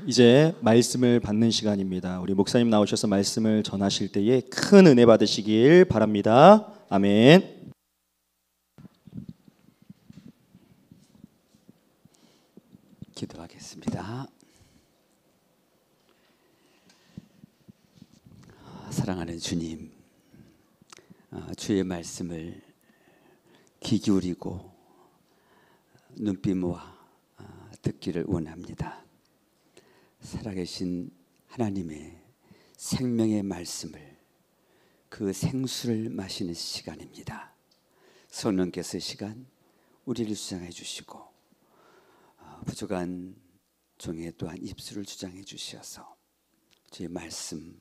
이제 말씀을 받는 시간입니다. 우리 목사님 나오셔서 말씀을 전하실 때에 큰 은혜 받으시길 바랍니다. 아멘. 기도하겠습니다. 사랑하는 주님, 주의 말씀을 귀 기울이고 눈빛 모아 듣기를 원합니다. 살아계신 하나님의 생명의 말씀을, 그 생수를 마시는 시간입니다. 성령께서 시간 우리를 주장해 주시고 부족한 종의 또한 입술을 주장해 주셔서 주의 말씀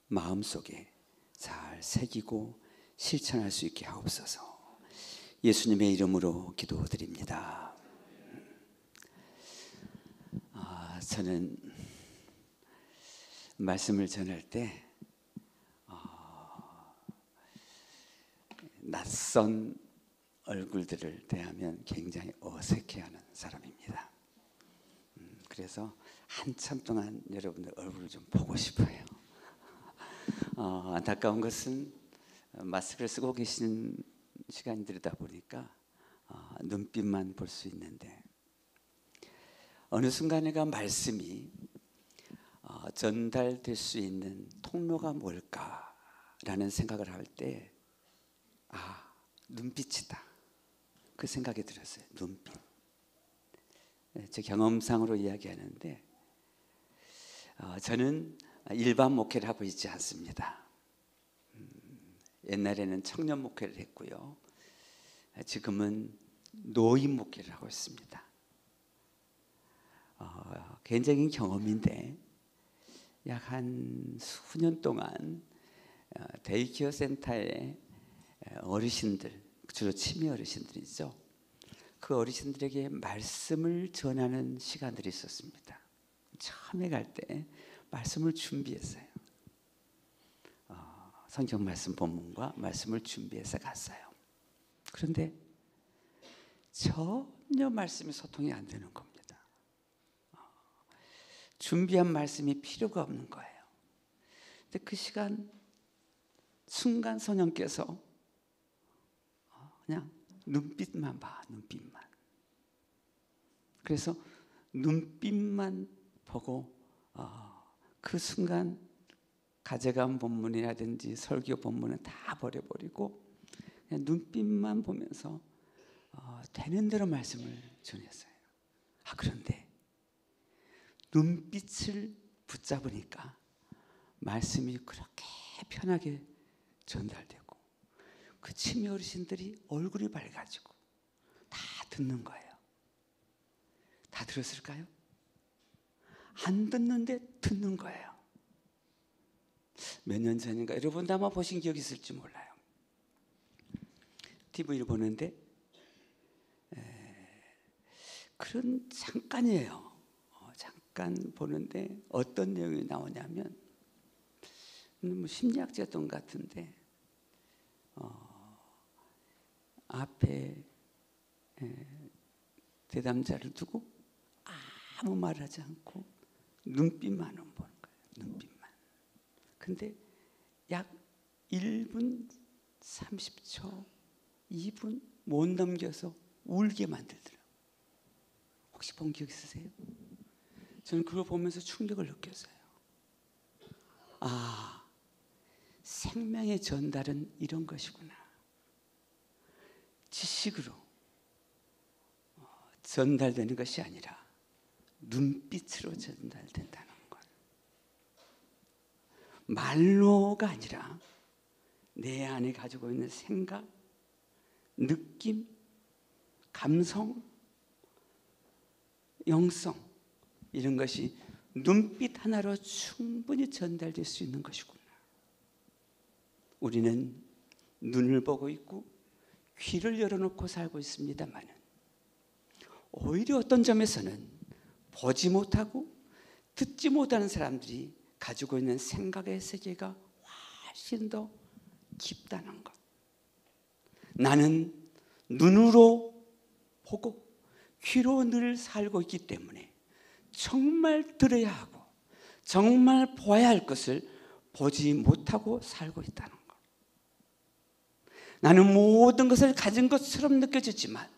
마음속에 잘 새기고 실천할 수 있게 하옵소서. 예수님의 이름으로 기도드립니다. 저는 말씀을 전할 때 낯선 얼굴들을 대하면 굉장히 어색해하는 사람입니다. 그래서 한참 동안 여러분들 얼굴을 좀 보고 싶어요. 안타까운 것은 마스크를 쓰고 계시는 시간들이다 보니까 눈빛만 볼 수 있는데, 어느 순간에가 말씀이 전달될 수 있는 통로가 뭘까라는 생각을 할 때 눈빛이다, 그 생각이 들었어요. 눈빛. 제 경험상으로 이야기하는데, 저는 일반 목회를 하고 있지 않습니다. 옛날에는 청년 목회를 했고요, 지금은 노인 목회를 하고 있습니다. 개인적인 경험인데, 약 한 수년 동안 데이케어 센터에 어르신들, 주로 치매 어르신들이죠, 그 어르신들에게 말씀을 전하는 시간들이 있었습니다. 처음에 갈 때 말씀을 준비했어요. 성경 말씀 본문과 말씀을 준비해서 갔어요. 그런데 전혀 말씀이 소통이 안 되는 겁니다. 준비한 말씀이 필요가 없는 거예요. 근데 그 순간 성령께서 그냥 눈빛만 봐, 눈빛만. 그래서 눈빛만 보고 그 순간 가져간 본문이라든지 설교 본문은 다 버려버리고 그냥 눈빛만 보면서 되는 대로 말씀을 전했어요. 그런데 눈빛을 붙잡으니까 말씀이 그렇게 편하게 전달되고, 그 치매 어르신들이 얼굴이 밝아지고 다 듣는 거예요. 다 들었을까요? 안 듣는데 듣는 거예요. 몇 년 전인가, 여러분도 아마 보신 기억이 있을지 몰라요. TV를 보는데 그런 잠깐이에요. 잠깐 보는데 어떤 내용이 나오냐면, 심리학자였던 것 같은데 앞에 대담자를 두고 아무 말하지 않고 눈빛만 보는 거예요. 눈빛만. 근데 약 1분 30초 2분 못 넘겨서 울게 만들더라고요. 혹시 본 기억 있으세요? 저는 그걸 보면서 충격을 느꼈어요. 생명의 전달은 이런 것이구나. 지식으로 전달되는 것이 아니라 눈빛으로 전달된다는 것. 말로가 아니라 내 안에 가지고 있는 생각, 느낌, 감성, 영성, 이런 것이 눈빛 하나로 충분히 전달될 수 있는 것이구나. 우리는 눈을 보고 있고 귀를 열어놓고 살고 있습니다만, 오히려 어떤 점에서는 보지 못하고 듣지 못하는 사람들이 가지고 있는 생각의 세계가 훨씬 더 깊다는 것. 나는 눈으로 보고 귀로 늘 살고 있기 때문에 정말 들어야 하고 정말 보아야 할 것을 보지 못하고 살고 있다는 것. 나는 모든 것을 가진 것처럼 느껴졌지만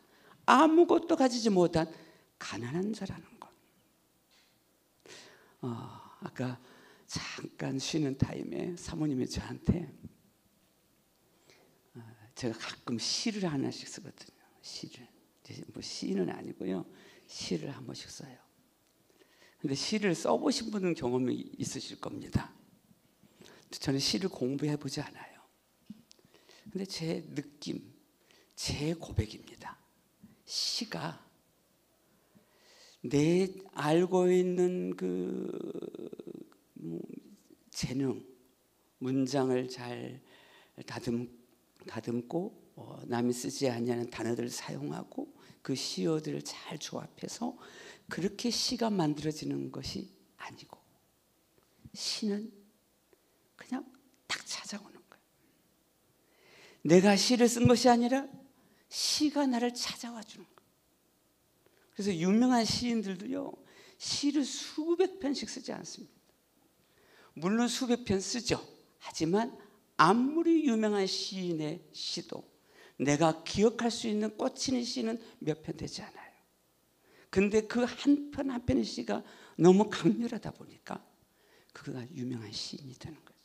아무것도 가지지 못한 가난한 자라는 것. 아까 잠깐 쉬는 타임에 사모님이 저한테 제가 가끔 시를 하나씩 쓰거든요. 시를. 뭐 시는 아니고요. 시를 한 번씩 써요. 근데 시를 써보신 분은 경험이 있으실 겁니다. 저는 시를 공부해 보지 않아요. 근데 제 느낌, 제 고백입니다. 시가 내 알고 있는 재능, 문장을 잘 다듬고 남이 쓰지 않냐는 단어들을 사용하고 그 시어들을 잘 조합해서 그렇게 시가 만들어지는 것이 아니고 시는 그냥 딱 찾아오는 거예요. 내가 시를 쓴 것이 아니라 시가 나를 찾아와 주는 거예요. 그래서 유명한 시인들도요, 시를 수백 편씩 쓰지 않습니다. 물론 수백 편 쓰죠. 하지만 아무리 유명한 시인의 시도 내가 기억할 수 있는 꽂히는 시는 몇 편 되지 않아요. 근데 그 한 편 한 편의 시가 너무 강렬하다 보니까 그가 유명한 시인이 되는 거죠.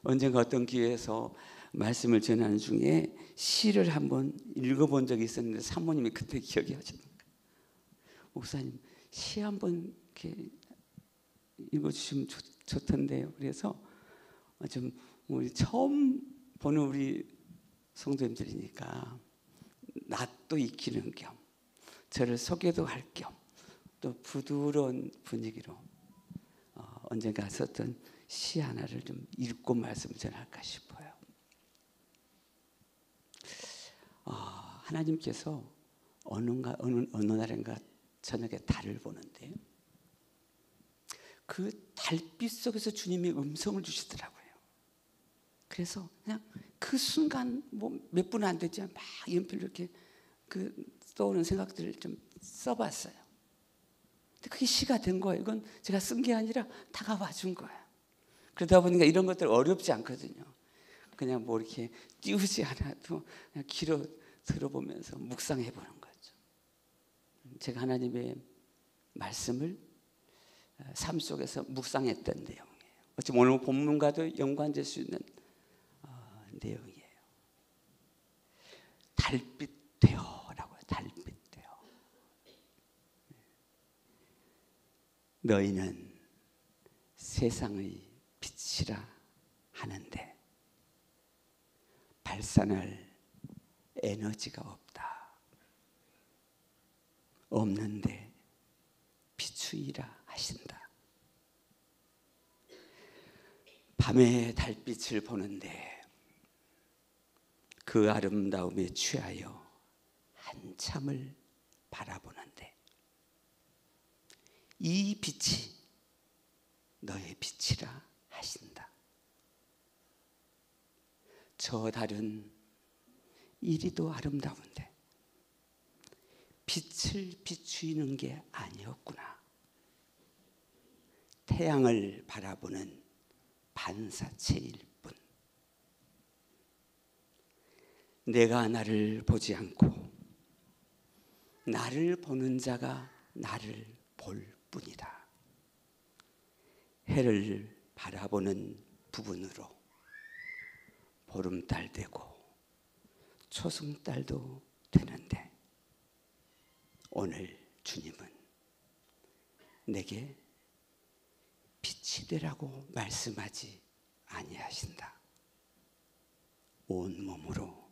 언젠가 어떤 기회에서 말씀을 전하는 중에 시를 한번 읽어본 적이 있었는데 사모님이 그때 기억이 하셨는 거예요. 목사님, 시 한번 이렇게 읽어주시면 좋던데요. 그래서 좀 우리 처음 보는 우리 성도님들이니까 낯도 익히는 겸 저를 소개도 할 겸 또 부드러운 분위기로 언젠가 썼던 시 하나를 좀 읽고 말씀을 전할까 싶어요. 하나님께서 어느 날인가 저녁에 달을 보는데 그 달빛 속에서 주님이 음성을 주시더라고요. 그래서 그냥 그 순간 뭐 몇 분 안 되지만 막 연필로 이렇게 떠오르는 생각들을 좀 써봤어요. 근데 그게 시가 된 거예요. 이건 제가 쓴 게 아니라 다가와 준 거예요. 그러다 보니까 이런 것들 어렵지 않거든요. 그냥 뭐 이렇게 띄우지 않아도 그냥 길어 들어보면서 묵상해 보는 거죠. 제가 하나님의 말씀을 삶 속에서 묵상했던 내용이에요. 어쩌면 오늘 본문과도 연관될 수 있는 내용이에요. 달빛 되어라고요. 달빛 되어. 너희는 세상의 빛이라 하는데 발산할 에너지가 없다. 없는데 비추이라 하신다. 밤에 달빛을 보는데 그 아름다움에 취하여 한참을 바라보는데 이 빛이 너의 빛이라 하신다. 저 달은 이리도 아름다운데 빛을 비추이는 게 아니었구나. 태양을 바라보는 반사체일 뿐. 내가 나를 보지 않고 나를 보는 자가 나를 볼 뿐이다. 해를 바라보는 부분으로 보름달 되고 초승달도 되는데 오늘 주님은 내게 빛이 되라고 말씀하지 아니하신다. 온 몸으로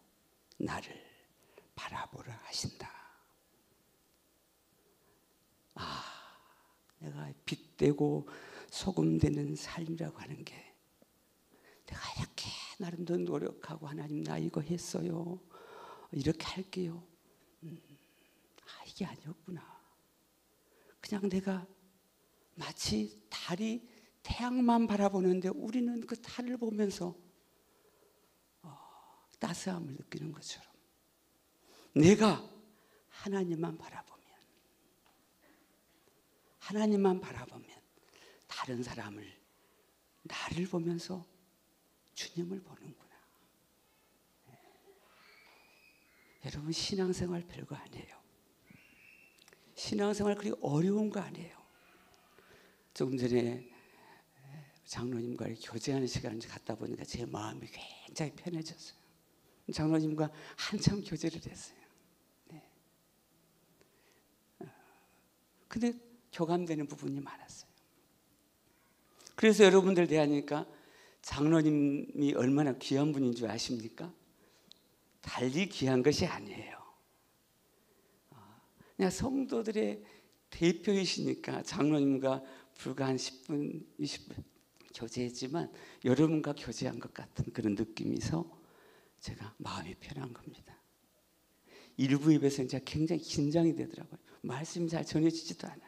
나를 바라보라 하신다. 내가 빛되고 소금 되는 삶이라고 하는 게 내가 이렇게 나름대로 노력하고 하나님 나 이거 했어요. 이렇게 할게요. 이게 아니었구나. 그냥 내가 마치 달이 태양만 바라보는데 우리는 그 달을 보면서 따스함을 느끼는 것처럼 내가 하나님만 바라보면 하나님만 바라보면 다른 사람을 나를 보면서 주님을 보는구나. 여러분, 신앙생활 별거 아니에요. 신앙생활 그리 어려운 거 아니에요. 조금 전에 장로님과 교제하는 시간을 갖다 보니까 제 마음이 굉장히 편해졌어요. 장로님과 한참 교제를 했어요. 네. 근데 교감되는 부분이 많았어요. 그래서 여러분들 대하니까 장로님이 얼마나 귀한 분인 줄 아십니까? 달리 귀한 것이 아니에요. 그냥 성도들의 대표이시니까 장로님과 불과 한 10분, 20분 교제했지만 여러분과 교제한 것 같은 그런 느낌이서 제가 마음이 편한 겁니다. 일부 입에서는 제가 굉장히 긴장이 되더라고요. 말씀이 잘 전해지지도 않아요.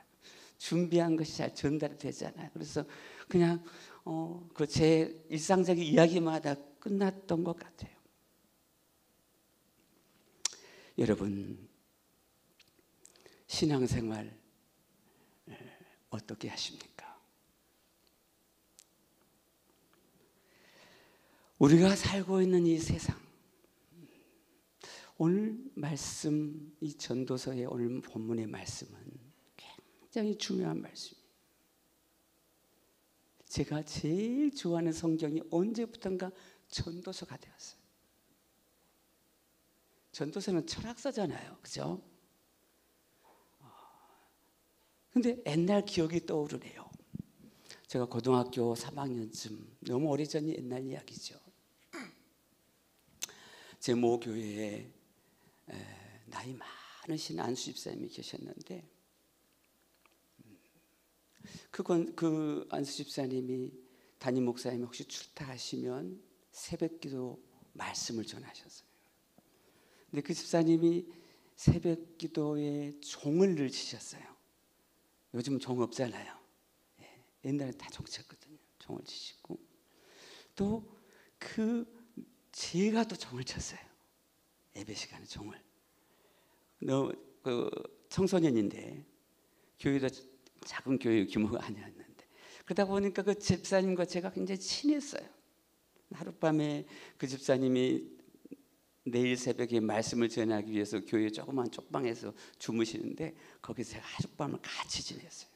준비한 것이 잘 전달이 되지 않아요. 그래서 그냥 그 제 일상적인 이야기마다 끝났던 것 같아요. 여러분, 신앙생활 어떻게 하십니까? 우리가 살고 있는 이 세상, 오늘 말씀, 이 전도서의 오늘 본문의 말씀은 굉장히 중요한 말씀이에요. 제가 제일 좋아하는 성경이 언제부턴가 전도서가 되었어요. 전도서는 철학서잖아요, 그죠? 근데 옛날 기억이 떠오르네요. 제가 고등학교 3학년쯤, 너무 오래전이 옛날 이야기죠. 제 모교회에 나이 많으신 안수 집사님이 계셨는데, 그 안수 집사님이 담임 목사님이 혹시 출타하시면 새벽기도 말씀을 전하셨어요. 근데 그 집사님이 새벽기도에 종을 늘 치셨어요. 요즘은 종 없잖아요. 옛날에 다 종 쳤거든요. 종을 치시고 또 제가 또 종을 쳤어요. 예배 시간에 종을. 청소년인데 교회도 작은 교회 규모가 아니었는데, 그러다 보니까 그 집사님과 제가 굉장히 친했어요. 하룻밤에 그 집사님이 내일 새벽에 말씀을 전하기 위해서 교회 조그만 쪽방에서 주무시는데 거기서 제가 하룻밤을 같이 지냈어요.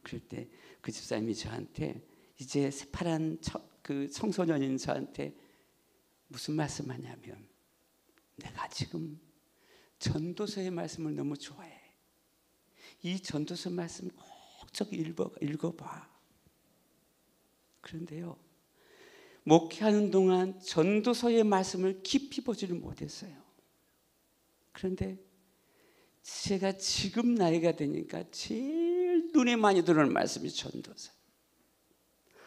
그럴 때 그 집사님이 저한테, 이제 새파란 그 청소년인 저한테 무슨 말씀하냐면, 내가 지금 전도서의 말씀을 너무 좋아해. 이 전도서 말씀 꼭 저기 읽어봐. 그런데요, 목회하는 동안 전도서의 말씀을 깊이 보지를 못했어요. 그런데 제가 지금 나이가 되니까 제일 눈에 많이 들어오는 말씀이 전도서.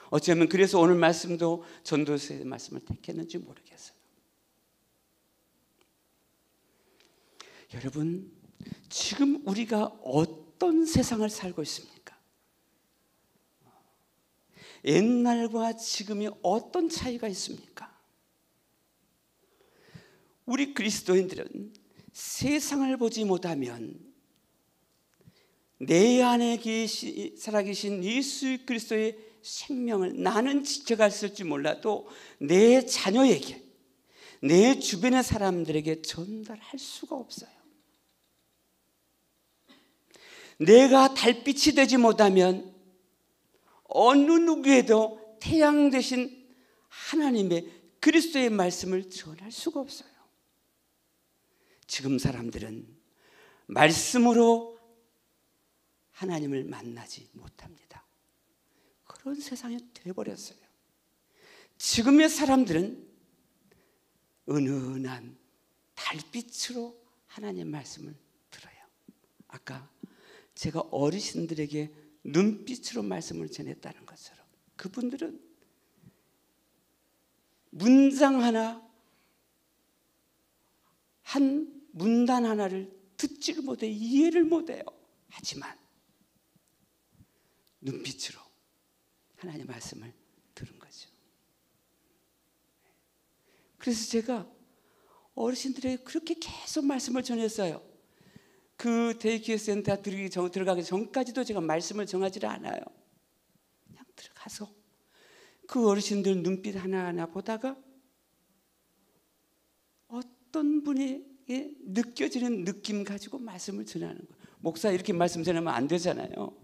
어쩌면 그래서 오늘 말씀도 전도서의 말씀을 택했는지 모르겠어요. 여러분, 지금 우리가 어떤 세상을 살고 있습니까? 옛날과 지금이 어떤 차이가 있습니까? 우리 그리스도인들은 세상을 보지 못하면 내 안에 살아계신 예수 그리스도의 생명을 나는 지켜갔을지 몰라도 내 자녀에게, 내 주변의 사람들에게 전달할 수가 없어요. 내가 달빛이 되지 못하면 어느 누구에도 태양 대신 하나님의 그리스도의 말씀을 전할 수가 없어요. 지금 사람들은 말씀으로 하나님을 만나지 못합니다. 그런 세상이 되어버렸어요. 지금의 사람들은 은은한 달빛으로 하나님의 말씀을 들어요. 아까 제가 어르신들에게 눈빛으로 말씀을 전했다는 것처럼 그분들은 문장 하나, 한 문단 하나를 듣지를 못해, 이해를 못해요. 하지만 눈빛으로 하나님의 말씀을 들은 거죠. 그래서 제가 어르신들에게 그렇게 계속 말씀을 전했어요. 그 데이케어 센터 들어가기 전까지도 제가 말씀을 정하지를 않아요. 그냥 들어가서 그 어르신들 눈빛 하나하나 보다가 어떤 분에게 느껴지는 느낌 가지고 말씀을 전하는 거예요. 목사 이렇게 말씀 전하면 안 되잖아요.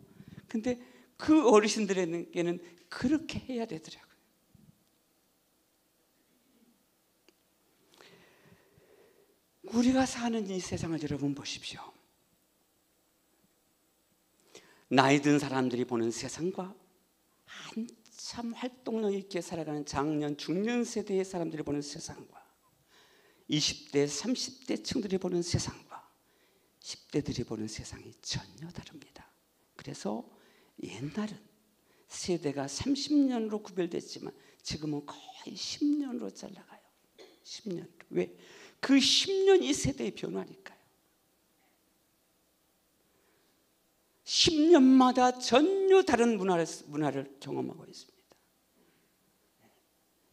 근데 그 어르신들에게는 그렇게 해야 되더라고요. 우리가 사는 이 세상을 여러분 보십시오. 나이 든 사람들이 보는 세상과 한참 활동력 있게 살아가는 장년, 중년 세대의 사람들이 보는 세상과 20대, 30대 층들이 보는 세상과 10대들이 보는 세상이 전혀 다릅니다. 그래서 옛날은 세대가 30년으로 구별됐지만 지금은 거의 10년으로 잘라가요. 10년. 왜? 그 10년 이 세대의 변화니까요. 10년마다 전혀 다른 문화를 경험하고 있습니다.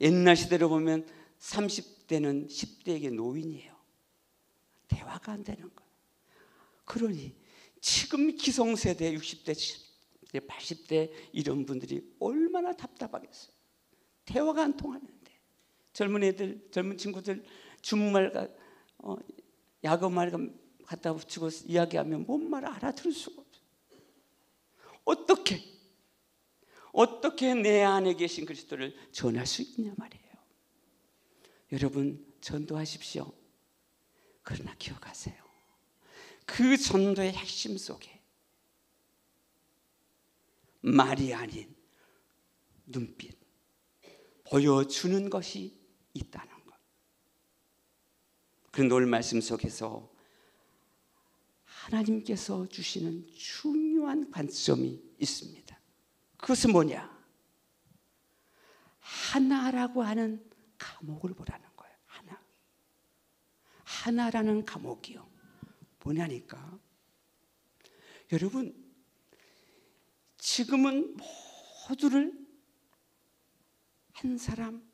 옛날 시대로 보면 30대는 10대에게 노인이에요. 대화가 안 되는 거예요. 그러니 지금 기성세대 60대, 70대, 80대 이런 분들이 얼마나 답답하겠어요. 대화가 안 통하는데 젊은 애들, 젊은 친구들 주말 야금말 갖다 붙이고 이야기하면 뭔 말 알아들을 수가 없어요. 어떻게 내 안에 계신 그리스도를 전할 수 있냐 말이에요. 여러분 전도하십시오. 그러나 기억하세요. 그 전도의 핵심 속에 말이 아닌 눈빛, 보여주는 것이 있다는 것. 그런데 오늘 말씀 속에서 하나님께서 주시는 중요한 관점이 있습니다. 그것은 뭐냐? 하나라고 하는 감옥을 보라는 거예요. 하나라는 감옥이요. 뭐냐니까? 여러분, 지금은 모두를 한 사람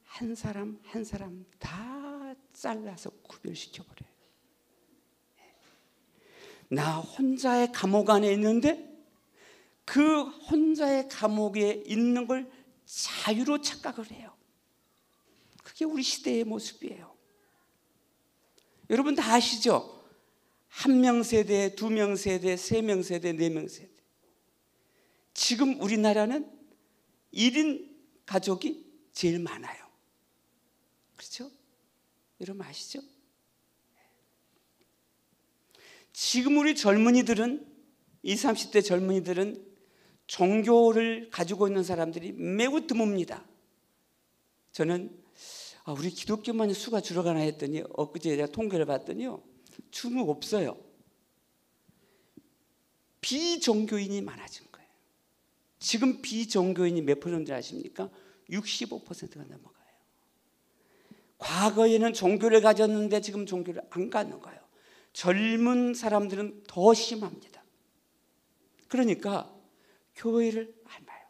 다 잘라서 구별시켜버려요. 나 혼자의 감옥 안에 있는데 그 혼자의 감옥에 있는 걸 자유로 착각을 해요. 그게 우리 시대의 모습이에요. 여러분 다 아시죠? 한 명 세대, 두 명 세대, 세 명 세대, 네 명 세대. 지금 우리나라는 1인 가족이 제일 많아요. 그렇죠? 여러분 아시죠? 지금 우리 젊은이들은 20, 30대 젊은이들은 종교를 가지고 있는 사람들이 매우 드뭅니다. 저는 우리 기독교만 수가 줄어가나 했더니 엊그제 제가 통계를 봤더니요. 중국 없어요. 비종교인이 많아진 거예요. 지금 비종교인이 몇 퍼센트 아십니까? 65%가 넘어가요. 과거에는 종교를 가졌는데 지금 종교를 안 갖는 거예요. 젊은 사람들은 더 심합니다. 그러니까 교회를 안 봐요.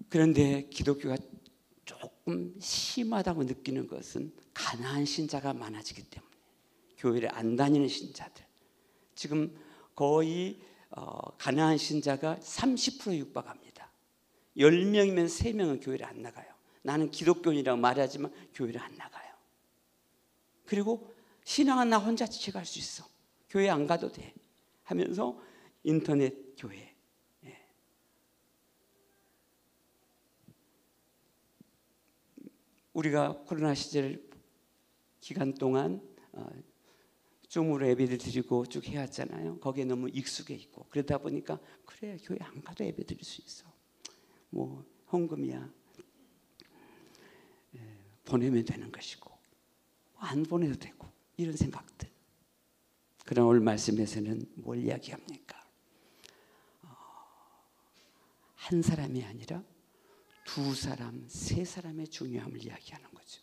그런데 기독교가 조금 심하다고 느끼는 것은 가난한 신자가 많아지기 때문에 교회를 안 다니는 신자들. 지금 거의 가난한 신자가 30% 육박합니다. 10명이면 3명은 교회를 안 나가요. 나는 기독교인이라고 말하지만 교회를 안 나가요. 그리고 신앙은 나 혼자 지켜갈 수 있어. 교회 안 가도 돼 하면서 인터넷 교회. 우리가 코로나 시절 기간 동안 줌으로 예배를 드리고 쭉 해왔잖아요. 거기에 너무 익숙해 있고 그러다 보니까 그래 교회 안 가도 예배 드릴 수 있어. 뭐 헌금이야 보내면 되는 것이고 안 보내도 되고 이런 생각들. 그러나 오늘 말씀에서는 뭘 이야기합니까? 한 사람이 아니라 두 사람, 세 사람의 중요함을 이야기하는 거죠.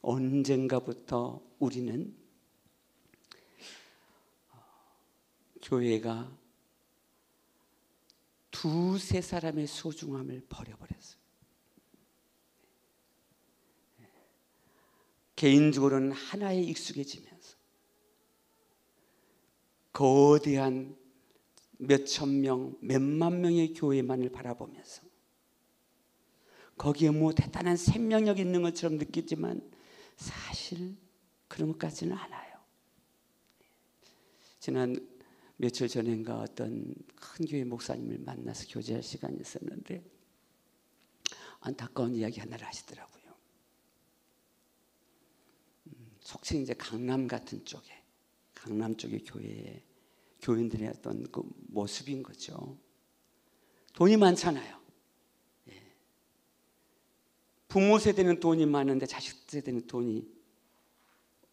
언젠가부터 우리는 교회가 두세 사람의 소중함을 버려버렸어요. 개인적으로는 하나에 익숙해지면서 거대한 몇천 명, 몇만 명의 교회만을 바라보면서 거기에 뭐 대단한 생명력이 있는 것처럼 느끼지만 사실 그런 것까지는 않아요. 지난 며칠 전인가 어떤 큰 교회 목사님을 만나서 교제할 시간이 있었는데 안타까운 이야기 하나를 하시더라고요. 속칭 이제 강남 같은 쪽에, 강남 쪽의 교회에 교인들의 어떤 그 모습인 거죠. 돈이 많잖아요. 예. 부모 세대는 돈이 많은데 자식 세대는 돈이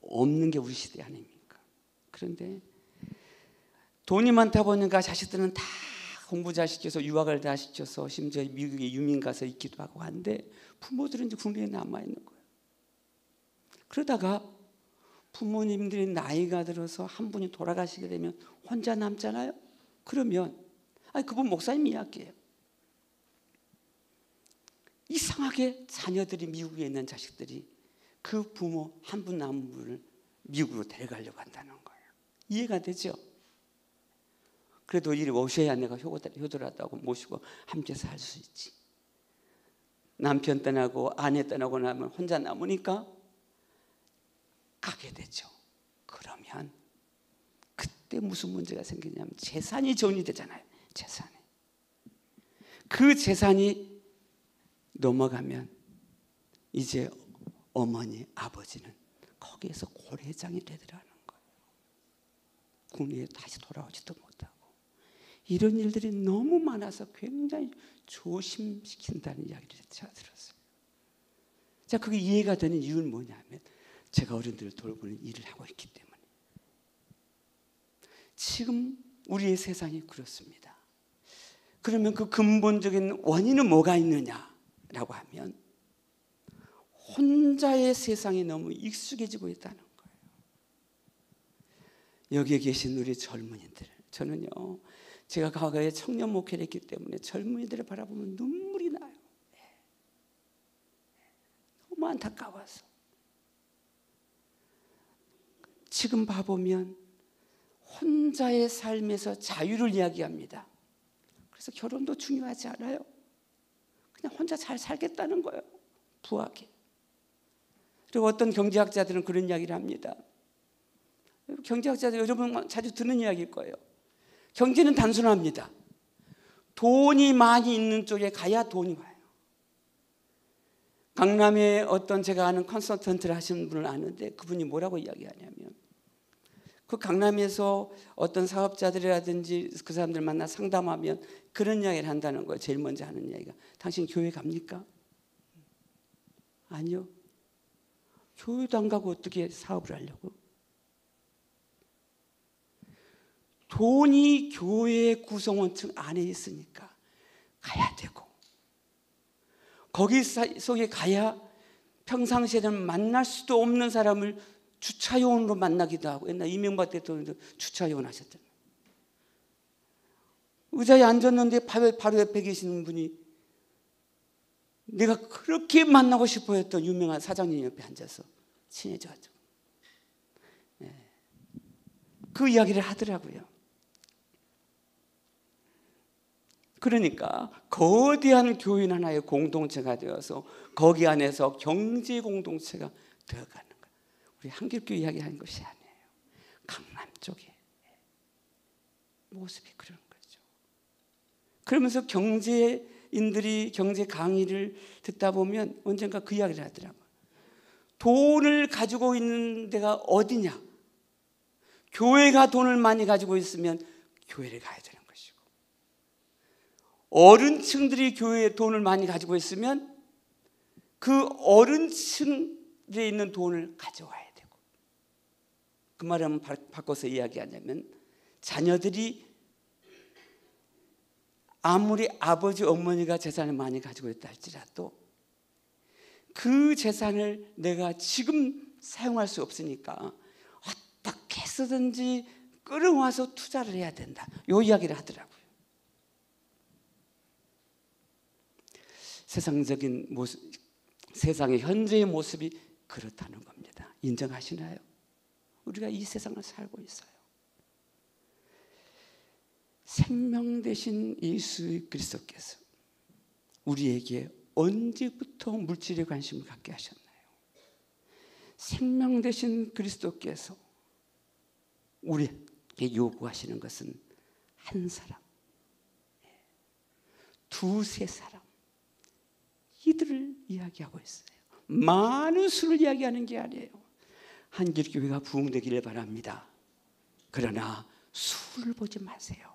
없는 게 우리 시대 아닙니까? 그런데 돈이 많다 보니까 자식들은 다 공부 잘 시켜서 유학을 다 시켜서 심지어 미국에 유민 가서 있기도 하고 한데 부모들은 이제 국내에 남아 있는 거예요. 그러다가 부모님들이 나이가 들어서 한 분이 돌아가시게 되면 혼자 남잖아요. 그러면 그분 목사님 이야기예요. 이상하게 자녀들이 미국에 있는 자식들이 그 부모 한 분 남은 분을 미국으로 데려가려고 한다는 거예요. 이해가 되죠? 그래도 이리 오셔야 내가 효도라도 모시고 함께 살 수 있지. 남편 떠나고 아내 떠나고 나면 혼자 남으니까 가게 되죠. 그러면 그때 무슨 문제가 생기냐면 재산이 전이 되잖아요. 재산이. 그 재산이 넘어가면 이제 어머니, 아버지는 거기에서 고래장이 되더라는 거예요. 국내에 다시 돌아오지도 못하고. 이런 일들이 너무 많아서 굉장히 조심시킨다는 이야기를 제가 들었어요. 자, 그게 이해가 되는 이유는 뭐냐면 제가 어른들을 돌보는 일을 하고 있기 때문에. 지금 우리의 세상이 그렇습니다. 그러면 그 근본적인 원인은 뭐가 있느냐라고 하면 혼자의 세상에 너무 익숙해지고 있다는 거예요. 여기에 계신 우리 젊은이들, 저는요 제가 과거에 청년 목회를 했기 때문에 젊은이들을 바라보면 눈물이 나요. 너무 안타까워서. 지금 봐보면 혼자의 삶에서 자유를 이야기합니다. 그래서 결혼도 중요하지 않아요. 그냥 혼자 잘 살겠다는 거예요. 부하게. 그리고 어떤 경제학자들은 그런 이야기를 합니다. 경제학자들 여러분 자주 듣는 이야기일 거예요. 경제는 단순합니다. 돈이 많이 있는 쪽에 가야 돈이 와요. 강남에 어떤 제가 아는 컨설턴트를 하시는 분을 아는데 그분이 뭐라고 이야기하냐면 그 강남에서 어떤 사업자들이라든지 그 사람들 만나 상담하면 그런 이야기를 한다는 거예요. 제일 먼저 하는 이야기가 당신 교회 갑니까? 아니요. 교회도 안 가고 어떻게 사업을 하려고? 돈이 교회의 구성원층 안에 있으니까 가야 되고 거기 속에 가야 평상시에는 만날 수도 없는 사람을 주차요원으로 만나기도 하고 옛날 이명박 대통령도 주차요원 하셨잖아요. 의자에 앉았는데 바로 옆에 계시는 분이 내가 그렇게 만나고 싶어 했던 유명한 사장님 옆에 앉아서 친해져가지고 그 이야기를 하더라고요. 그러니까 거대한 교인 하나의 공동체가 되어서 거기 안에서 경제 공동체가 되어가는 거예요. 우리 한길교회 이야기하는 것이 아니에요. 강남 쪽에 모습이 그런 거죠. 그러면서 경제인들이 경제 강의를 듣다 보면 언젠가 그 이야기를 하더라고요. 돈을 가지고 있는 데가 어디냐? 교회가 돈을 많이 가지고 있으면 교회를 가야 되는 것이고 어른층들이 교회에 돈을 많이 가지고 있으면 그 어른층에 있는 돈을 가져와야 되고 그 말을 한번 바꿔서 이야기하자면 자녀들이 아무리 아버지 어머니가 재산을 많이 가지고 있다 할지라도 그 재산을 내가 지금 사용할 수 없으니까 어떻게 해서든지 끌어와서 투자를 해야 된다. 이 이야기를 하더라고요. 세상적인 모습, 세상의 현재의 모습이 그렇다는 겁니다. 인정하시나요? 우리가 이 세상을 살고 있어요. 생명 되신 예수 그리스도께서 우리에게 언제부터 물질에 관심을 갖게 하셨나요? 생명 되신 그리스도께서 우리에게 요구하시는 것은 한 사람, 두세 사람, 이들을 이야기하고 있어요. 많은 수를 이야기하는 게 아니에요. 한길교회가 부흥되기를 바랍니다. 그러나 수를 보지 마세요.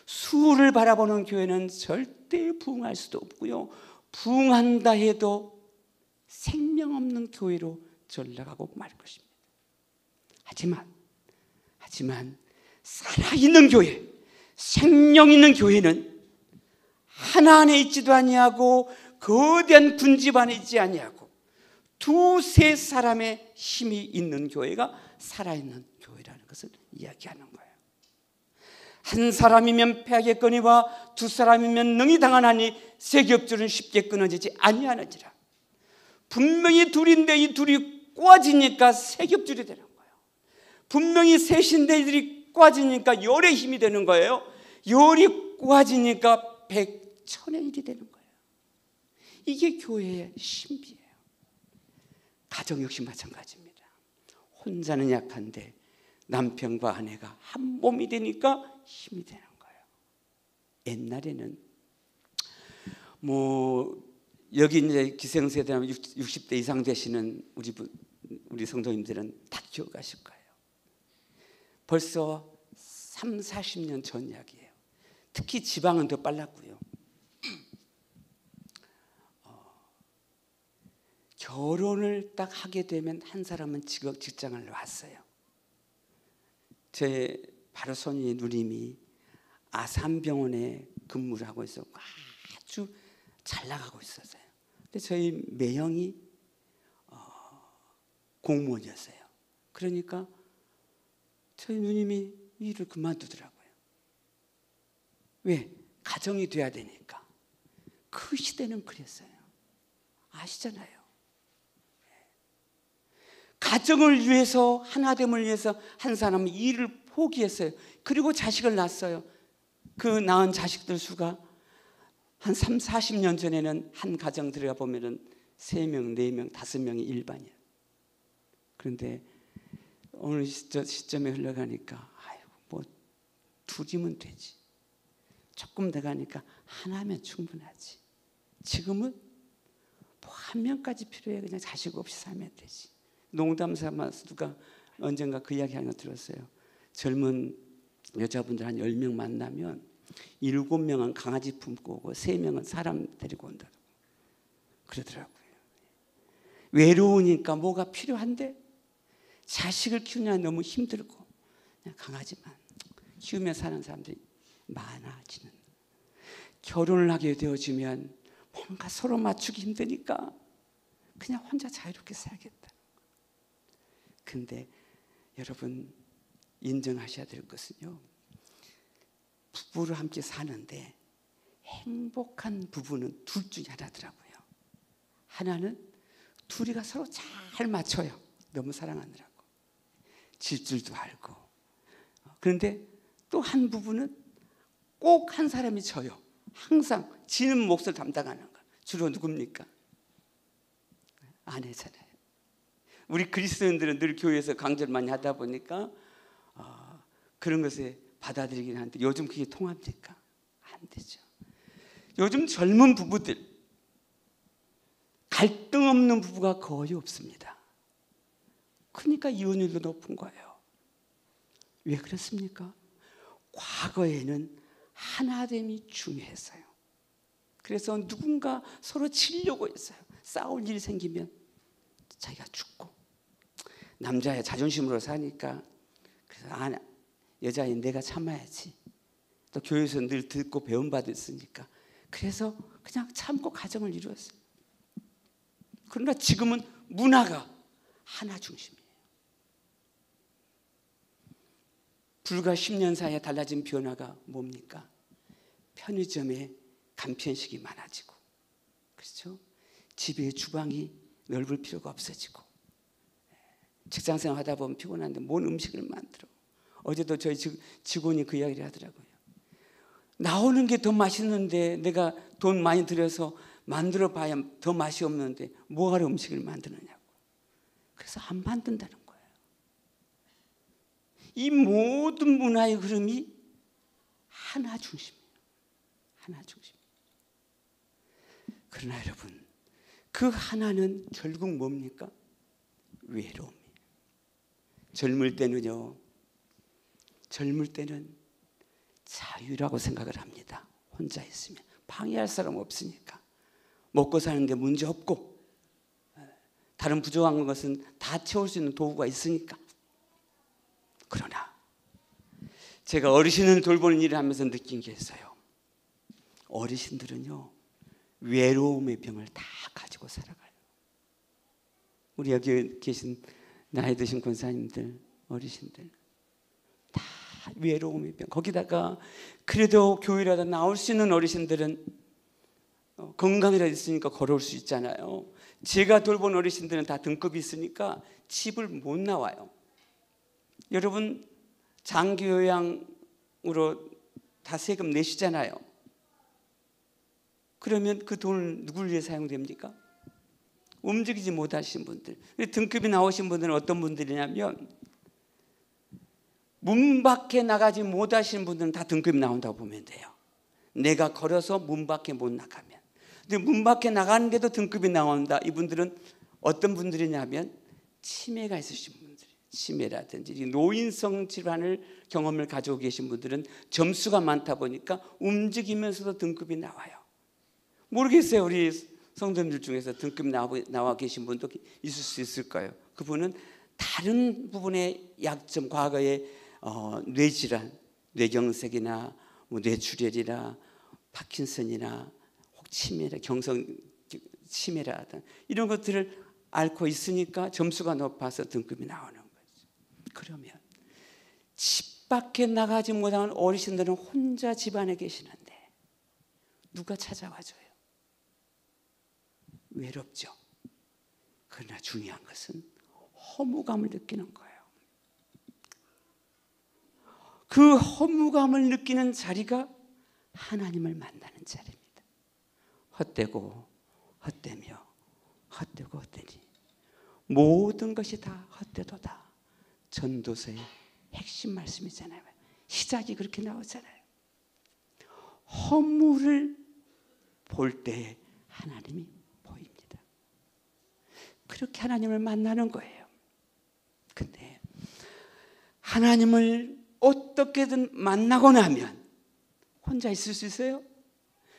수를 바라보는 교회는 절대 부흥할 수도 없고요. 부흥한다 해도 생명 없는 교회로 전락하고 말 것입니다. 하지만 살아있는 교회, 생명 있는 교회는 하나 안에 있지도 아니하고 거대한 군집 안에 있지 아니하고 두세 사람의 힘이 있는 교회가 살아있는 교회라는 것을 이야기하는 거예요. 한 사람이면 패하겠거니와 두 사람이면 능히 당하나니 세 겹줄은 쉽게 끊어지지 아니하느니라. 분명히 둘인데 이 둘이 꼬아지니까 세 겹줄이 되는 거예요. 분명히 셋인데 이들이 꼬아지니까 열의 힘이 되는 거예요. 열이 꼬아지니까 백천의 일이 되는 거예요. 이게 교회의 신비예요. 가정 역시 마찬가지입니다. 혼자는 약한데 남편과 아내가 한 몸이 되니까 힘이 되는 거예요. 옛날에는 여기 이제 기생세대라면 60대 이상 되시는 우리 성도님들은 다 기억하실 거예요. 벌써 3, 40년 전 이야기예요. 특히 지방은 더 빨랐고요. 결혼을 딱 하게 되면 한 사람은 직장을 놨어요. 제 바로 손이 누님이 아산병원에 근무를 하고 있었고 아주 잘 나가고 있었어요. 근데 저희 매형이 공무원이었어요. 그러니까 저희 누님이 일을 그만두더라고요. 왜? 가정이 돼야 되니까. 그 시대는 그랬어요. 아시잖아요. 가정을 위해서, 하나됨을 위해서 한 사람은 일을 포기했어요. 그리고 자식을 낳았어요. 그 낳은 자식들 수가 한 3, 40년 전에는 한 가정 들어가 보면은 3명, 4명, 5명이 일반이에요. 그런데 어느 시점에 흘러가니까 뭐 둘이면 되지. 조금 더 가니까 하나면 충분하지. 지금은 뭐 한 명까지 필요해. 그냥 자식 없이 살면 되지. 농담 삼아서 누가 언젠가 그 이야기 하는 거 들었어요. 젊은 여자분들 한 10명 만나면 7명은 강아지 품고 오고 3명은 사람 데리고 온다고 그러더라고요. 외로우니까 뭐가 필요한데 자식을 키우냐 너무 힘들고 그냥 강아지만 키우며 사는 사람들이 많아지는. 결혼을 하게 되어지면 뭔가 서로 맞추기 힘드니까 그냥 혼자 자유롭게 살겠다. 근데 여러분 인정하셔야 될 것은요, 부부를 함께 사는데 행복한 부부는 둘 중에 하나더라고요. 하나는 둘이가 서로 잘 맞춰요. 너무 사랑하느라고 질줄도 알고. 그런데 또 한 부부는 꼭 한 사람이 져요. 항상 지는 몫을 담당하는 거. 주로 누굽니까? 아내잖아요. 우리 그리스도인들은 늘 교회에서 강조를 많이 하다 보니까 그런 것에 받아들이긴 하는데 요즘 그게 통합니까? 안 되죠. 요즘 젊은 부부들 갈등 없는 부부가 거의 없습니다. 그러니까 이혼율도 높은 거예요. 왜 그렇습니까? 과거에는 하나됨이 중요했어요. 그래서 누군가 서로 치려고 했어요. 싸울 일이 생기면 자기가 죽고, 남자의 자존심으로 사니까 그래서 여자인 내가 참아야지. 또 교회에서 늘 듣고 배움받았으니까 그래서 그냥 참고 가정을 이루었어요. 그러나 지금은 문화가 하나 중심이에요. 불과 10년 사이에 달라진 변화가 뭡니까? 편의점에 간편식이 많아지고, 그렇죠? 집에 주방이 넓을 필요가 없어지고, 직장생활 하다 보면 피곤한데 뭔 음식을 만들어. 어제도 저희 직원이 그 이야기를 하더라고요. 나오는 게 더 맛있는데 내가 돈 많이 들여서 만들어 봐야 더 맛이 없는데 뭐하러 음식을 만드느냐고. 그래서 안 만든다는 거예요. 이 모든 문화의 흐름이 하나 중심이에요. 하나 중심. 그러나 여러분, 그 하나는 결국 뭡니까? 외로움이에요. 젊을 때는요, 젊을 때는 자유라고 생각을 합니다. 혼자 있으면 방해할 사람 없으니까, 먹고 사는데 문제 없고, 다른 부족한 것은 다 채울 수 있는 도구가 있으니까. 그러나 제가 어르신을 돌보는 일을 하면서 느낀 게 있어요. 어르신들은요, 외로움의 병을 다 가지고 살아가요. 우리 여기 계신 나이 드신 권사님들, 어르신들 다 외로움의 병. 거기다가 그래도 교회라도 나올 수 있는 어르신들은 건강이라도 있으니까 걸어올 수 있잖아요. 제가 돌본 어르신들은 다 등급이 있으니까 집을 못 나와요. 여러분, 장기 요양으로 다 세금 내시잖아요. 그러면 그 돈을 누굴 위해 사용됩니까? 움직이지 못하신 분들. 등급이 나오신 분들은 어떤 분들이냐면, 문 밖에 나가지 못하시는 분들은 다 등급이 나온다고 보면 돼요. 내가 걸어서 문 밖에 못 나가면. 근데 문 밖에 나가는 게도 등급이 나온다. 이분들은 어떤 분들이냐면 치매가 있으신 분들, 치매라든지 노인성 질환을 경험을 가지고 계신 분들은 점수가 많다 보니까 움직이면서도 등급이 나와요. 모르겠어요. 우리 성도님들 중에서 등급이 나와 계신 분도 있을 수 있을까요? 그분은 다른 부분의 약점, 과거의 뇌질환, 뇌경색이나 뇌출혈이나 파킨슨이나 혹 치매라, 경성 치매라 이런 것들을 앓고 있으니까 점수가 높아서 등급이 나오는 거죠. 그러면 집 밖에 나가지 못하는 어르신들은 혼자 집 안에 계시는데 누가 찾아와줘요? 외롭죠. 그러나 중요한 것은 허무감을 느끼는 거예요. 그 허무감을 느끼는 자리가 하나님을 만나는 자리입니다. 헛되고 헛되며 헛되고 헛되니 모든 것이 다 헛되도다. 전도서의 핵심 말씀이잖아요. 시작이 그렇게 나오잖아요. 허무를 볼 때 하나님이 보입니다. 그렇게 하나님을 만나는 거예요. 근데 하나님을 어떻게든 만나고 나면 혼자 있을 수 있어요?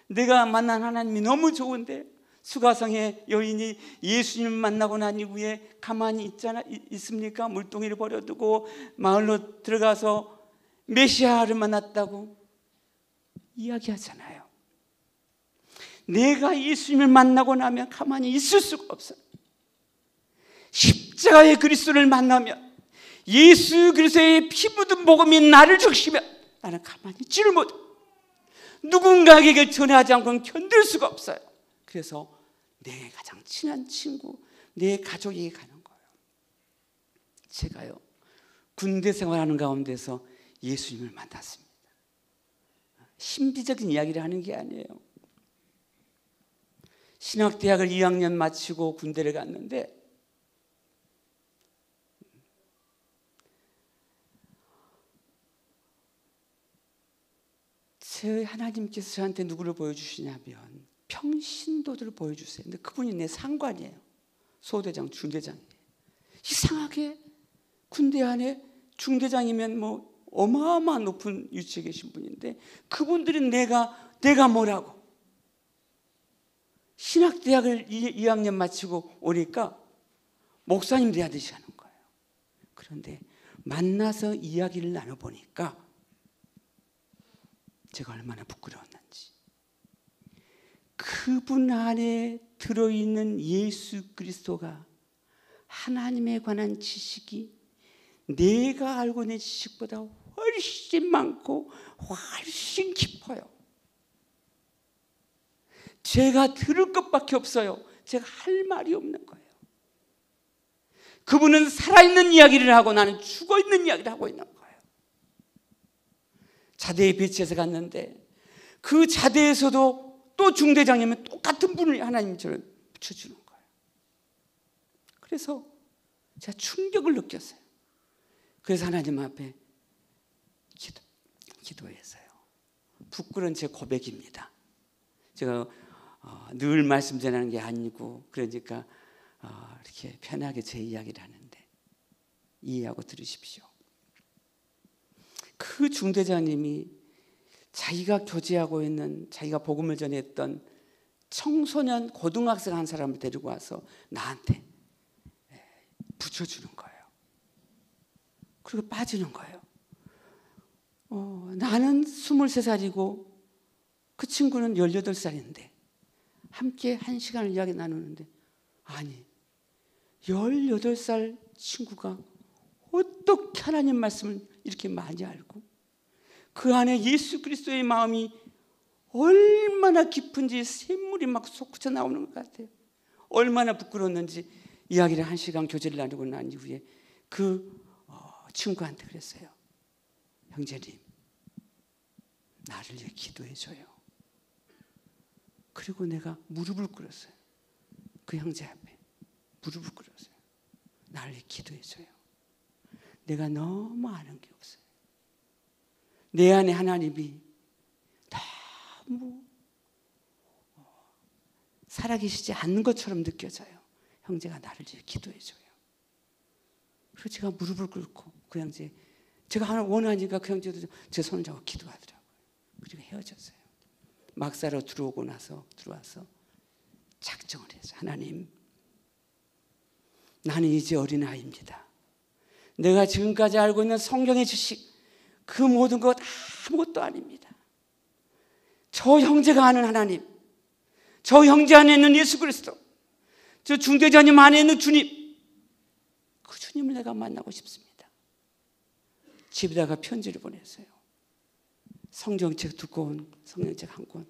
내가 만난 하나님이 너무 좋은데, 수가성의 여인이 예수님을 만나고 난 이후에 가만히 있습니까? 물동이를 버려두고 마을로 들어가서 메시아를 만났다고 이야기하잖아요. 내가 예수님을 만나고 나면 가만히 있을 수가 없어요. 십자가의 그리스도를 만나면, 예수 그리스도의 피 묻은 복음이 나를 적시면 나는 가만히 있지를 못해. 누군가에게 전하지 않고는 견딜 수가 없어요. 그래서 내 가장 친한 친구, 내 가족에게 가는 거예요. 제가요, 군대 생활하는 가운데서 예수님을 만났습니다. 신비적인 이야기를 하는 게 아니에요. 신학대학을 2학년 마치고 군대를 갔는데, 제 하나님께서 저한테 누구를 보여주시냐면 평신도들을 보여주세요. 근데 그분이 내 상관이에요. 소대장, 중대장이에요. 이상하게 군대 안에 중대장이면 뭐 어마어마한 높은 위치에 계신 분인데, 그분들이 내가 뭐라고. 신학대학을 2학년 마치고 오니까 목사님 되듯이 하는 거예요. 그런데 만나서 이야기를 나눠보니까 제가 얼마나 부끄러웠는지, 그분 안에 들어있는 예수 그리스도가 하나님에 관한 지식이 내가 알고 있는 지식보다 훨씬 많고 훨씬 깊어요. 제가 들을 것밖에 없어요. 제가 할 말이 없는 거예요. 그분은 살아있는 이야기를 하고 나는 죽어있는 이야기를 하고 있는 거예요. 자대에 배치해서 갔는데 그 자대에서도 또 중대장님은 똑같은 분을 하나님이 저를 붙여주는 거예요. 그래서 제가 충격을 느꼈어요. 그래서 하나님 앞에 기도했어요. 부끄러운 제 고백입니다. 제가 늘 말씀 전하는 게 아니고 그러니까 이렇게 편하게 제 이야기를 하는데 이해하고 들으십시오. 그 중대장님이 자기가 교제하고 있는, 자기가 복음을 전했던 청소년 고등학생 한 사람을 데리고 와서 나한테 붙여주는 거예요. 그리고 빠지는 거예요. 나는 23살이고 그 친구는 18살인데 함께 1시간을 이야기 나누는데, 아니 18살 친구가 어떻게 하나님 말씀을 이렇게 많이 알고 그 안에 예수 그리스도의 마음이 얼마나 깊은지 샘물이 막 솟구쳐 나오는 것 같아요. 얼마나 부끄러웠는지 이야기를 1시간 교제를 나누고 난 이후에 그 친구한테 그랬어요. 형제님, 나를 위해 기도해 줘요. 그리고 내가 무릎을 꿇었어요. 그 형제 앞에 무릎을 꿇었어요. 나를 위해 기도해 줘요. 내가 너무 아는 게 없어요. 내 안에 하나님이 너무 살아계시지 않는 것처럼 느껴져요. 형제가 나를 위해 기도해 줘요. 그래서 제가 무릎을 꿇고 그 형제, 제가 하나 원하니까 그 형제도 제 손을 잡고 기도하더라고요. 그리고 헤어졌어요. 막사로 들어와서 작정을 했어요. 하나님, 나는 이제 어린아이입니다. 내가 지금까지 알고 있는 성경의 지식, 그 모든 것 아무것도 아닙니다. 저 형제가 아는 하나님, 저 형제 안에 있는 예수 그리스도, 저 중대장님 안에 있는 주님, 그 주님을 내가 만나고 싶습니다. 집에다가 편지를 보냈어요. 성경책, 두꺼운 성경책 한 권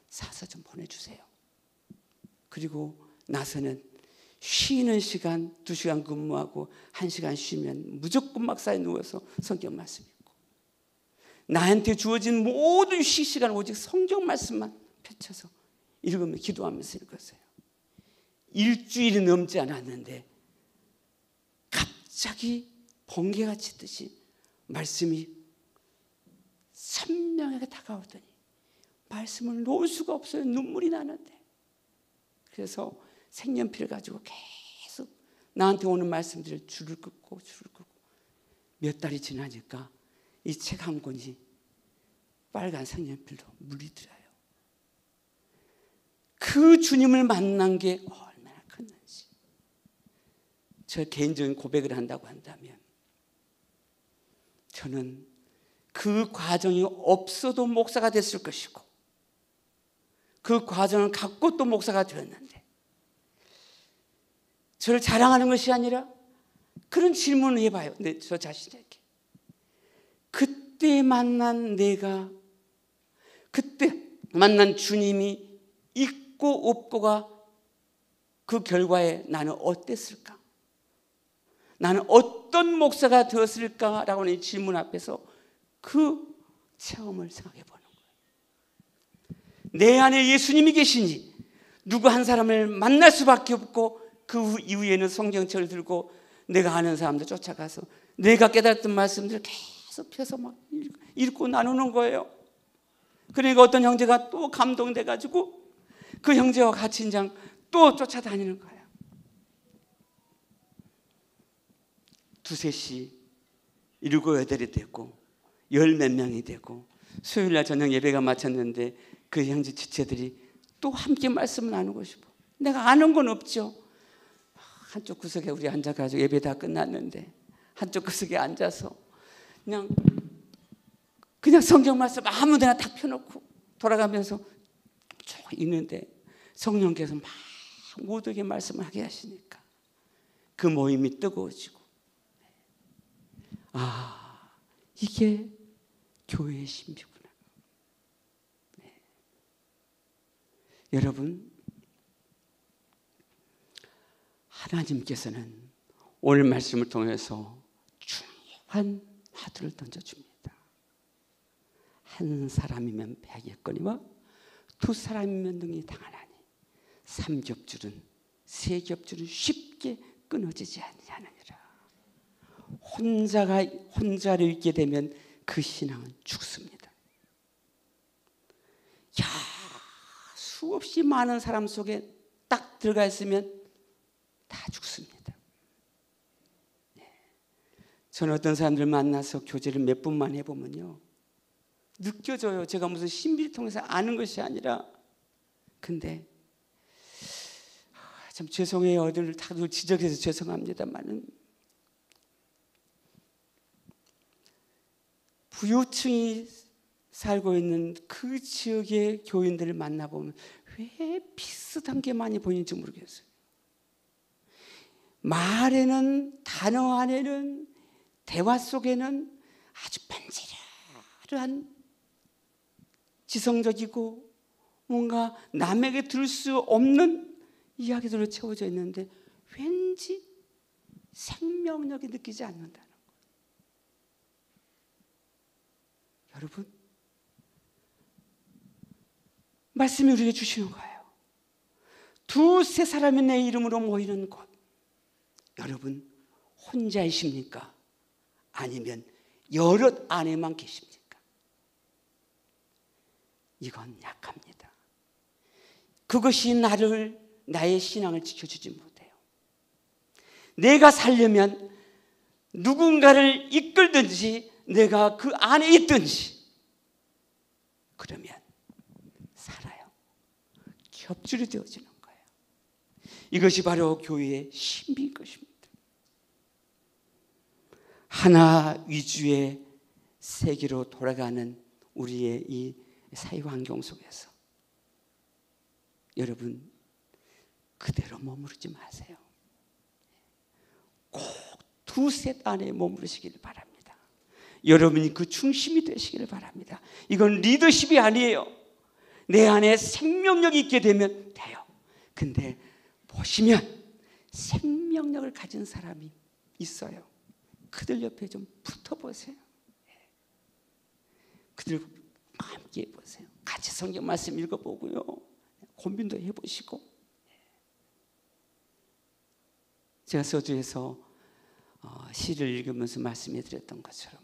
사서 좀 보내주세요. 그리고 나서는 쉬는 시간 2시간 근무하고 1시간 쉬면 무조건 막사에 누워서 성경 말씀 읽고, 나한테 주어진 모든 시간 오직 성경 말씀만 펼쳐서 읽으며 기도하면서 읽었어요. 일주일이 넘지 않았는데 갑자기 번개가 치듯이 말씀이 선명하게 다가오더니 말씀을 놓을 수가 없어요. 눈물이 나는데. 그래서 색연필을 가지고 계속 나한테 오는 말씀들을 줄을 긋고 몇 달이 지나니까 이 책 한 권이 빨간 색연필로 물리더라요. 그 주님을 만난 게 얼마나 컸는지. 저 개인적인 고백을 한다고 한다면 저는 그 과정이 없어도 목사가 됐을 것이고 그 과정을 갖고 또 목사가 되었는데, 저를 자랑하는 것이 아니라 그런 질문을 해봐요. 저 자신에게. 그때 만난 내가, 그때 만난 주님이 있고 없고가 그 결과에 나는 어땠을까? 나는 어떤 목사가 되었을까라고 하는 질문 앞에서 그 체험을 생각해 보는 거예요. 내 안에 예수님이 계시니 누구 한 사람을 만날 수밖에 없고, 그 이후에는 성경책을 들고 내가 아는 사람들 쫓아가서 내가 깨달았던 말씀들을 계속 펴서 막 읽고 나누는 거예요. 그러니까 어떤 형제가 또 감동돼가지고 그 형제와 같이 인장 또 쫓아다니는 거예요. 2-3시 7, 8이 됐고 10몇 명이 되고 수요일날 저녁 예배가 마쳤는데 그 형제 지체들이 또 함께 말씀을 나누고 싶어. 내가 아는 건 없죠. 한쪽 구석에 우리 앉아가지고 예배 다 끝났는데 한쪽 구석에 앉아서 그냥 성경 말씀 아무데나 딱 펴놓고 돌아가면서 쭉 읽는데 성령께서 막 모두에게 말씀을 하게 하시니까 그 모임이 뜨거워지고, 아, 이게 교회의 신비구나. 네. 여러분, 하나님께서는 오늘 말씀을 통해서 중요한 화두를 던져줍니다. 한 사람이면 백이거니와 두 사람이면 능히 당하나니 삼겹줄은 세겹줄은 쉽게 끊어지지 아니하느니라. 혼자로 있게 되면 그 신앙은 죽습니다. 야, 수없이 많은 사람 속에 딱 들어가 있으면 다 죽습니다. 저는 어떤 사람들 만나서 교제를 몇 분만 해보면요, 느껴져요. 제가 무슨 신비를 통해서 아는 것이 아니라. 근데 참 죄송해요. 어디를 다들 지적해서 죄송합니다만은 부유층이 살고 있는 그 지역의 교인들을 만나보면 왜 비슷한 게 많이 보이는지 모르겠어요. 말에는, 단어 안에는, 대화 속에는 아주 반지르르한 지성적이고 뭔가 남에게 들을 수 없는 이야기들로 채워져 있는데 왠지 생명력이 느끼지 않는다는 거예요. 여러분, 말씀이 우리에게 주시는 거예요. 두세 사람이 내 이름으로 모이는 곳, 여러분 혼자이십니까? 아니면 여럿 안에만 계십니까? 이건 약합니다. 그것이 나의 신앙을 지켜주지 못해요. 내가 살려면 누군가를 이끌든지 내가 그 안에 있든지 그러면 살아요. 겹줄이 되어지는 거예요. 이것이 바로 교회의 신비인 것입니다. 하나 위주의 세계로 돌아가는 우리의 이 사회 환경 속에서 여러분 그대로 머무르지 마세요. 꼭 두셋 안에 머무르시기를 바랍니다. 여러분이 그 중심이 되시기를 바랍니다. 이건 리더십이 아니에요. 내 안에 생명력이 있게 되면 돼요. 근데 보시면 생명력을 가진 사람이 있어요. 그들 옆에 좀 붙어보세요. 그들 함께 해보세요. 같이 성경 말씀 읽어보고요, 고민도 해보시고. 제가 서두에서 시를 읽으면서 말씀해 드렸던 것처럼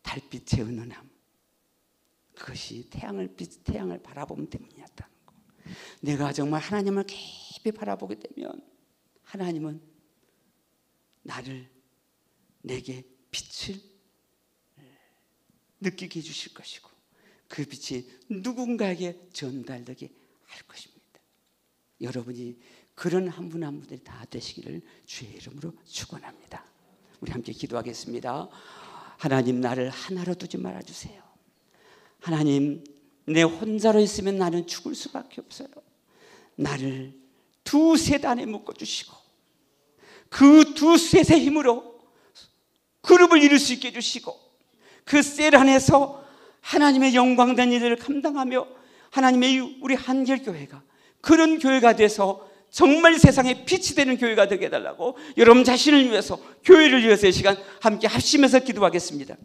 달빛의 은은함, 그것이 태양을 바라보면 때문이었다는 거. 내가 정말 하나님을 깊이 바라보게 되면 하나님은 내게 빛을 느끼게 해주실 것이고 그 빛이 누군가에게 전달되게 할 것입니다. 여러분이 그런 한 분 한 분들이 다 되시기를 주의 이름으로 축원합니다. 우리 함께 기도하겠습니다. 하나님, 나를 하나로 두지 말아주세요. 하나님, 내 혼자로 있으면 나는 죽을 수밖에 없어요. 나를 두셋 안에 묶어주시고 그 두셋의 힘으로 그룹을 이룰 수 있게 해주시고 그 셀 안에서 하나님의 영광된 일을 감당하며 하나님의 우리 한결교회가 그런 교회가 돼서 정말 세상에 빛이 되는 교회가 되게 해달라고 여러분 자신을 위해서, 교회를 위해서 이 시간 함께 합심해서 기도하겠습니다.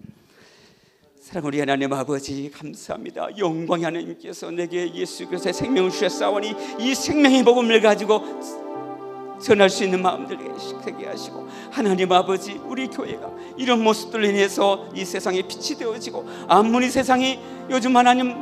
사랑하는 우리 하나님 아버지, 감사합니다. 영광의 하나님께서 내게 예수 그리스도의 생명을 주셨사오니 이 생명의 복음을 가지고 전할 수 있는 마음들 되게 하시고, 하나님 아버지, 우리 교회가 이런 모습들로 인해서 이 세상에 빛이 되어지고, 아무리 세상이 요즘 하나님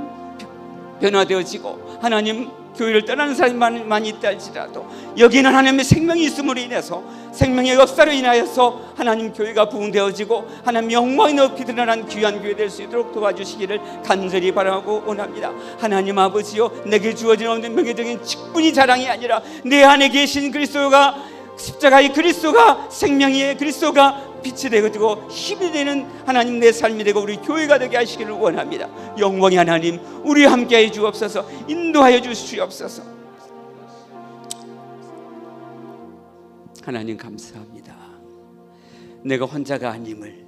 변화되어지고 하나님 교회를 떠나는 사람이 많이 있다 할지라도 여기는 하나님의 생명이 있음으로 인해서, 생명의 역사로 인하여서 하나님 교회가 부흥되어지고 하나님 영광이 높이 드러난 귀한 교회 될 수 있도록 도와주시기를 간절히 바라고 원합니다. 하나님 아버지요, 내게 주어진 없는 명예적인 직분이 자랑이 아니라 내 안에 계신 그리스도가, 십자가의 그리스도가, 생명의 그리스도가 빛이 되고 힘이 되는 하나님, 내 삶이 되고 우리 교회가 되게 하시기를 원합니다. 영광의 하나님, 우리 함께해 주옵소서. 인도하여 주시옵소서. 하나님 감사합니다. 내가 혼자가 아님을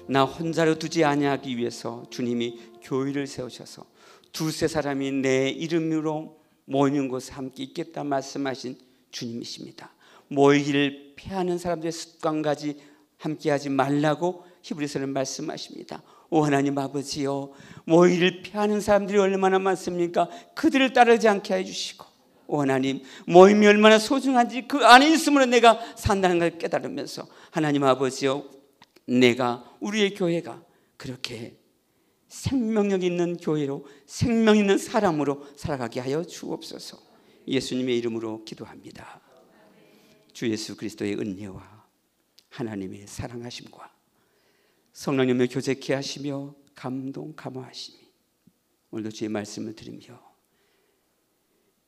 나 혼자로 두지 아니하기 위해서 주님이 교회를 세우셔서 두세 사람이 내 이름으로 모이는 곳에 함께 있겠다 말씀하신 주님이십니다. 모이기를 피하는 사람들의 습관과 함께하지 말라고 히브리서는 말씀하십니다. 오 하나님 아버지요, 모이기를 피하는 사람들이 얼마나 많습니까? 그들을 따르지 않게 해주시고, 오 하나님, 모임이 얼마나 소중한지 그 안에 있음으로 내가 산다는 걸 깨달으면서 하나님 아버지요, 내가 우리의 교회가 그렇게 생명력 있는 교회로 생명 있는 사람으로 살아가게 하여 주옵소서. 예수님의 이름으로 기도합니다. 주 예수 그리스도의 은혜와 하나님의 사랑하심과 성령님의 교제케 하시며 감동 감화하심이 오늘도 주의 말씀을 들으며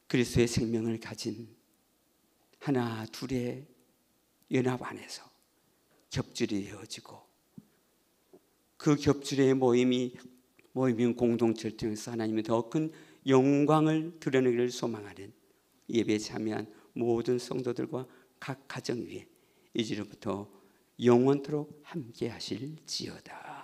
그리스도의 생명을 가진 하나 둘의 연합 안에서 겹줄이 이어지고 그 겹줄의 모임이 공동체를 통해서 하나님의 더 큰 영광을 드러내기를 소망하는 예배에 참여한 모든 성도들과 각 가정 위에 이제부터 영원토록 함께 하실지어다.